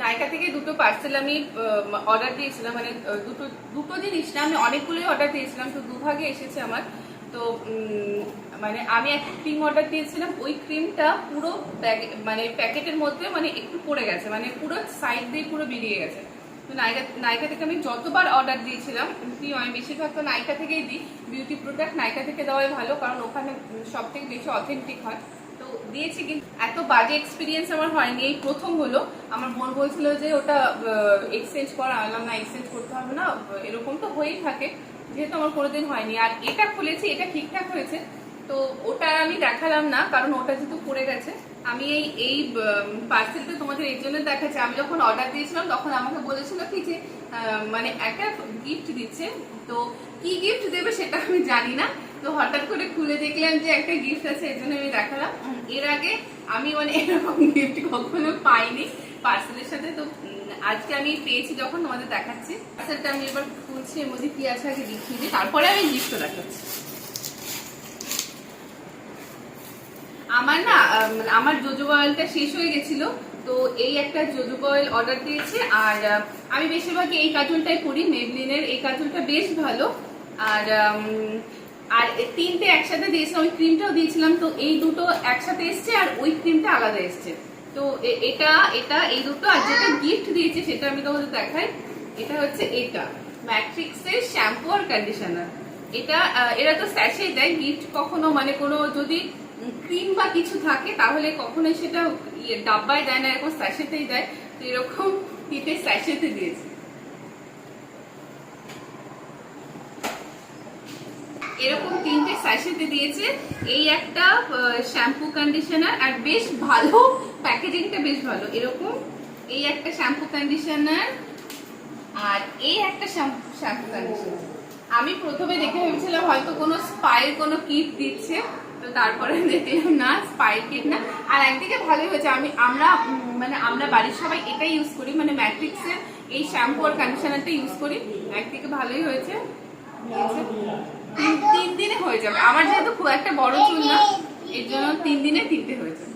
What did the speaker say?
নাইকা থেকে দুটো পার্সেল আমি অর্ডার দিয়েছিলাম, মানে দুটো জিনিস না, আমি অনেকগুলোই অর্ডার দিয়েছিলাম, তো দুভাগে এসেছে আমার। তো মানে আমি একটা ক্রিম অর্ডার দিয়েছিলাম, ওই ক্রিমটা পুরো মানে প্যাকেটের মধ্যে মানে একটু পড়ে গেছে, মানে পুরো সাইড দিয়ে পুরো বেরিয়ে গেছে। তো নাইকা থেকে আমি যতবার অর্ডার দিয়েছিলাম, আমি বেশিরভাগ তো নাইকা থেকেই দিই, বিউটি প্রোডাক্ট নাইকা থেকে দেওয়াই ভালো, কারণ ওখানে সব থেকে বেশি অথেন্টিক হয়। তো দিয়েছি, কিন্তু এত বাজে এক্সপিরিয়েন্স আমার হয়নি, এই প্রথম হলো। আমার বোন বলছিল যে ওটা এক্সচেঞ্জ করা, আনলাম না, এক্সচেঞ্জ করতে হবে না, এরকম তো হয়েই থাকে, যেহেতু আমার কোনোদিন হয়নি। আর এটা খুলেছি, এটা ঠিকঠাক হয়েছে, তো ওটা আমি দেখালাম না, কারণ ওটা যেহেতু পড়ে গেছে। আমি এই পার্সেলটা তোমাদের এই জন্য দেখাচ্ছি, আমি যখন অর্ডার দিয়েছিলাম তখন আমাকে বলেছিল কি যে মানে একটা গিফট দিচ্ছে, তো কি গিফট দেবে সেটা আমি জানি না। তো হঠাৎ করে খুলে দেখলাম যে একটা গিফট আছে, এর জন্য আমি দেখালাম। এর আগে আমি মানে এরকম গিফট কখনো পাইনি পার্সেলের সাথে। তো আজকে আমি পেয়েছি যখন তোমাদের দেখাচ্ছি। পার্সেলটা আমি এবার খুলছি, এর মধ্যে কি আছে আগে দেখিয়ে দিই, তারপরে আমি গিফটটা দেখাচ্ছি। আমার না আমার জোজোবা অয়েলটা শেষ হয়ে গেছিল, তো এই একটা জোজোবা অয়েল অর্ডার দিয়েছি। আর আমি বেশিরভাগই এই কাজলটাই পরি, মেবলিনের এই কাজলটা বেশ ভালো। আর আর তিনটে একসাথে দিয়েছিলাম, ওই ক্রিমটাও দিয়েছিলাম, তো এই দুটো একসাথে এসছে আর ওই ক্রিমটা আলাদা এসছে। তো এটা এটা এই দুটো, আর যেটা গিফট দিয়েছে সেটা আমি তোমাদের দেখাই। এটা হচ্ছে এটা ম্যাট্রিক্সের শ্যাম্পু আর কন্ডিশনার। এটা এরা তো স্যাশে দেয় গিফট, কখনো মানে কোনো যদি ক্রিম বা কিছু থাকে তাহলে কখনোই সেটা ডাব্বায় দেয় না, এরকম স্যাশেতেই দেয়। তো এরকম তিনটে স্যাশেতে দিয়েছে, এরকম তিনটে স্যাশেতে দিয়েছে। এই একটা শ্যাম্পু কন্ডিশনার, আর বেশ ভালো প্যাকেজিংটা, বেশ ভালো। এরকম এই একটা শ্যাম্পু কন্ডিশনার, আর এই একটা শ্যাম্পু কন্ডিশনার। আমি প্রথমে দেখে ভেবেছিলাম হয়তো কোনো স্পাইর কোনো কিট দিচ্ছে, তো তারপরে দেখলাম না, স্পাইর কিট না। আর একদিকে ভালোই হয়েছে, আমরা বাড়ির সবাই এটাই ইউজ করি, মানে ম্যাট্রিক্সের এই শ্যাম্পু আর কন্ডিশনারটা ইউজ করি। একদিকে ভালোই হয়েছে, 3 দিনে হয়ে যাবে। আমার যেহেতু খুব একটা বড় চুল না, এর জন্য 3 দিনে তিনটে হয়ে যাবে।